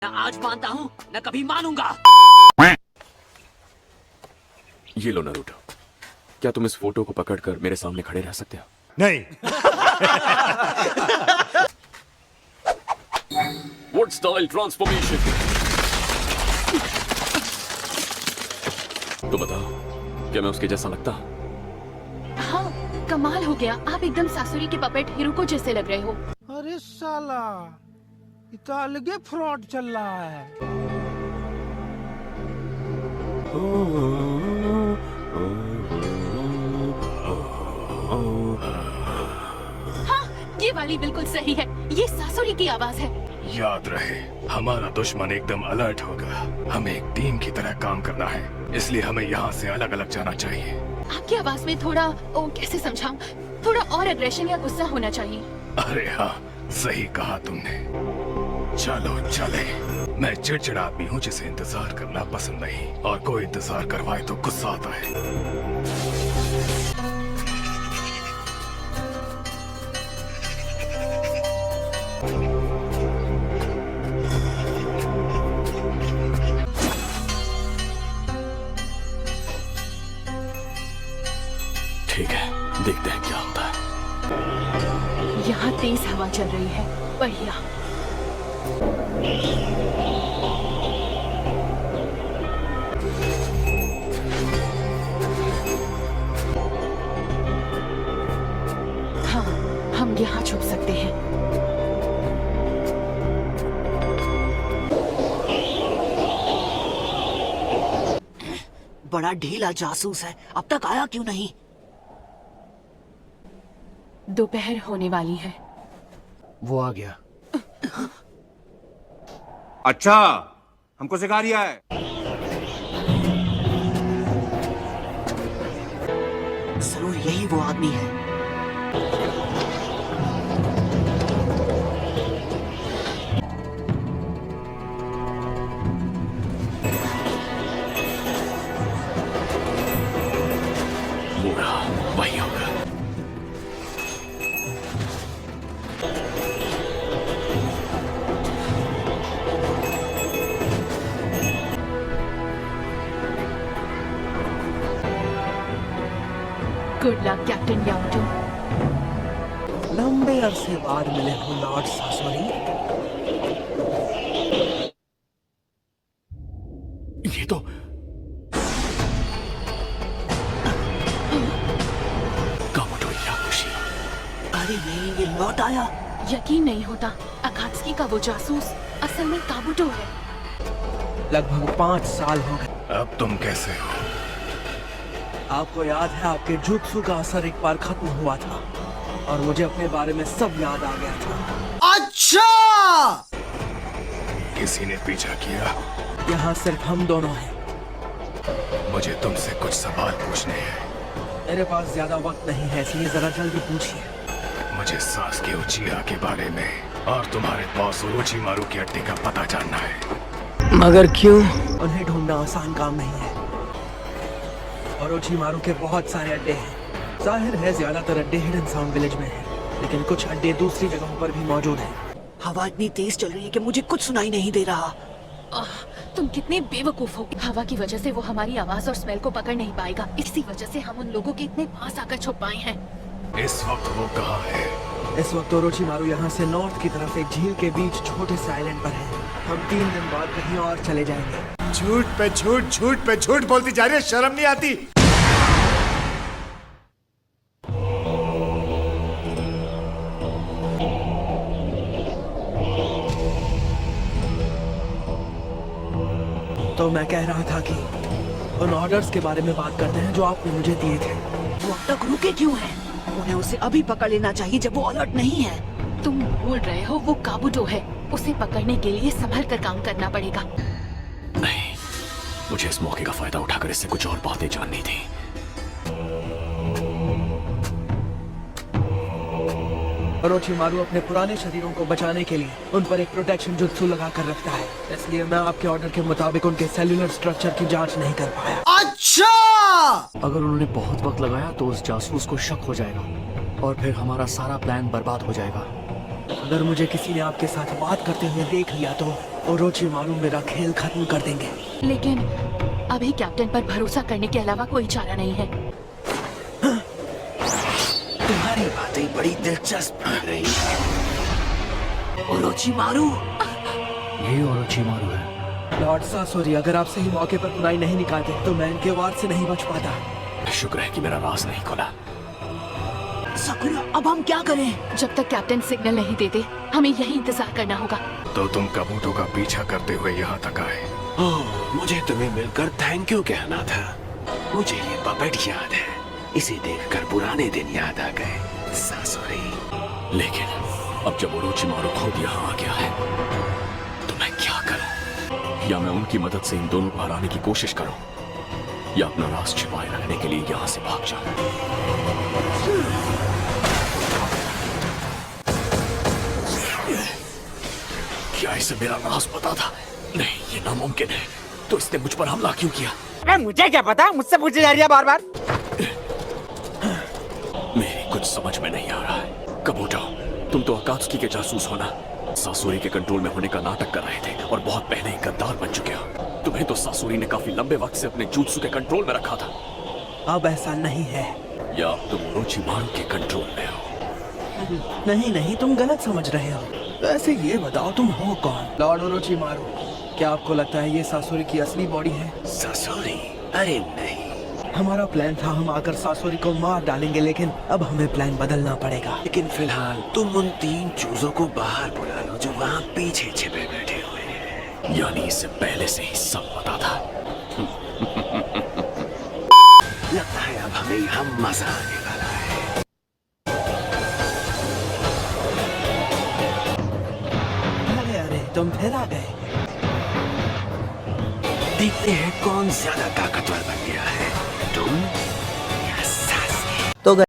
न आज मानता हूँ न कभी मानूंगा। ये लो नारुतो, क्या तुम इस फोटो को पकड़कर मेरे सामने खड़े रह सकते हो? नहीं। What style transformation? तो बताओ, क्या मैं उसके जैसा लगता? हाँ, कमाल हो गया। आप एकदम सासुरी के पपेट हिरुको जैसे लग रहे हो। अरे साला, ये तो अलगे फ्रॉड चल रहा है। हाँ, ये वाली बिल्कुल सही है। ये सासुरी की आवाज है। याद रहे, हमारा दुश्मन एकदम अलर्ट होगा। हमें एक टीम की तरह काम करना है, इसलिए हमें यहाँ से अलग अलग जाना चाहिए। आपकी आवाज में थोड़ा कैसे समझाऊं, थोड़ा और एग्रेशन या गुस्सा होना चाहिए। अरे हाँ, सही कहा तुमने। चलो चले। मैं चिड़चिड़ा आदमी हूँ जिसे इंतजार करना पसंद नहीं, और कोई इंतजार करवाए तो गुस्सा आता है। ठीक है, देखते हैं क्या होता है। यहाँ तेज हवा चल रही है। बढ़िया। हाँ, हम यहाँ छुप सकते हैं। बड़ा ढीला जासूस है, अब तक आया क्यों नहीं? दोपहर होने वाली है। वो आ गया। अच्छा, हमको सिखा रिया है। जरूर यही वो आदमी है। मूड़ा वही होगा। Good luck captain Yamato. लंबे अरसे बाद मिले हो लॉर्ड सासुरी। ये तो काबुटो याकुशी। अरे नहीं, ये लौट आया। यकीन नहीं होता, अकात्सुकी का वो जासूस असल में काबुटो है। लगभग 5 साल हो गए। अब तुम कैसे हो? आपको याद है, आपके जुत्सु का असर एक बार खत्म हुआ था और मुझे अपने बारे में सब याद आ गया था। अच्छा! किसी ने पीछा किया? यहाँ सिर्फ हम दोनों हैं। मुझे तुमसे कुछ सवाल पूछने हैं। मेरे पास ज्यादा वक्त नहीं है, इसलिए जरा जल्दी पूछिए। मुझे सासुके उचिहा के बारे में और तुम्हारे बॉस ओरोचिमारू की अड्डे का पता जानना है। मगर क्यों? उन्हें ढूंढना आसान काम नहीं है। ओरोचिमारू के बहुत सारे अड्डे हैं। जाहिर है ज्यादातर अड्डे हिडन साउंड विलेज में हैं, लेकिन कुछ अड्डे दूसरी जगहों पर भी मौजूद हैं। हवा इतनी तेज चल रही है कि मुझे कुछ सुनाई नहीं दे रहा। तुम कितने बेवकूफ हो। हवा की वजह से वो हमारी आवाज और स्मेल को पकड़ नहीं पाएगा। इसी वजह से हम उन लोगों के इतने पास आकर छुप पाए हैं। इस वक्त वो कहाँ है? इस वक्त ओरोचिमारू यहाँ से नॉर्थ की तरफ एक झील के बीच छोटे से आइलैंड पर है। हम 3 दिन बाद कहीं और चले जाएंगे। झूठ पे झूठ, झूठ पे झूठ बोलती जा रही है, शर्म नहीं आती? तो मैं कह रहा था कि उन ऑर्डर्स के बारे में बात करते हैं जो आपने मुझे दिए थे। वो अब तक रुके क्यों हैं? उन्हें उसे अभी पकड़ लेना चाहिए जब वो अलर्ट नहीं है। तुम भूल रहे हो, वो काबुटो है। उसे पकड़ने के लिए संभल कर काम करना पड़ेगा। नहीं, मुझे इस मौके का फायदा उठाकर इससे कुछ और बातें जाननी थी। ओरोचिमारू अपने पुराने शरीरों को बचाने के लिए उन पर एक प्रोटेक्शन जुत्सु लगा कर रखता है, इसलिए मैं आपके ऑर्डर के मुताबिक उनके सेल्यूलर स्ट्रक्चर की जांच नहीं कर पाया। अच्छा! अगर उन्होंने बहुत वक्त लगाया तो उस जासूस को शक हो जाएगा और फिर हमारा सारा प्लान बर्बाद हो जाएगा। अगर मुझे किसी ने आपके साथ बात करते हुए देख लिया तो ओरोचिमारू मेरा खेल खत्म कर देंगे। लेकिन अभी कैप्टन पर भरोसा करने के अलावा कोई चारा नहीं है। तुम्हारी बातें बड़ी दिलचस्प लग रही है। ओरोचिमारू यही ओरोचिमारू है। लॉर्ड सासोरी, अगर आप सही मौके पर बुराई नहीं निकालते तो मैं इनके वार से नहीं बच पाता। शुक्र है कि मेरा राज नहीं खोला। साकुरा, अब हम क्या करें? जब तक कैप्टन सिग्नल नहीं देते हमें यही इंतजार करना होगा। तो तुम कबूतों का पीछा करते हुए यहाँ तक आए। ओह, मुझे तुम्हें मिलकर थैंक यू कहना था। मुझे ये पपेट याद है। इसे देखकर पुराने दिन याद आ गए सासोरी। लेकिन अब जब ओरोचिमारू खुद यहाँ आ गया है तो मैं क्या करूं? या मैं उनकी मदद से इन दोनों को हराने की कोशिश करूं, या अपना राज छिपाए रखने के लिए यहाँ से भाग जाऊं। क्या इसे मेरा राज पता था? नहीं, ये नामुमकिन है। तो इसने मुझ पर हमला क्यों किया? मुझे क्या पता, मुझसे पूछे जा रही है बार बार। मेरी कुछ समझ में नहीं आ रहा है। कबूटो, तुम तो अकात्सुकी के जासूस हो ना? सासुरी के कंट्रोल में होने का नाटक कर रहे थे और बहुत पहले ही गद्दार बन चुके हो। तुम्हें तो सासुरी ने काफी लंबे वक्त से अपने जुत्सु के कंट्रोल में रखा था। अब ऐसा नहीं है। या अब तुम ओरोचिमारू के कंट्रोल में हो? नहीं नहीं, तुम गलत समझ रहे हो। वैसे ये बताओ तुम हो कौन? लॉर्ड ओरोचिमारू, क्या आपको लगता है ये सासोरी की असली बॉडी है? सासोरी? अरे नहीं। हमारा प्लान था हम आकर सासोरी को मार डालेंगे, लेकिन अब हमें प्लान बदलना पड़ेगा। लेकिन फिलहाल तुम उन 3 चूजों को बाहर बुला लो जो वहाँ पीछे छिपे बैठे हुए हैं। यानी इसे पहले से ही सब पता था। लगता है अब हमें यहाँ मजा आने वाला है। अरे अरे, तुम फिर आ गए। देखते हैं कौन ज्यादा ताकतवर बन गया है, तुम या सासुरी।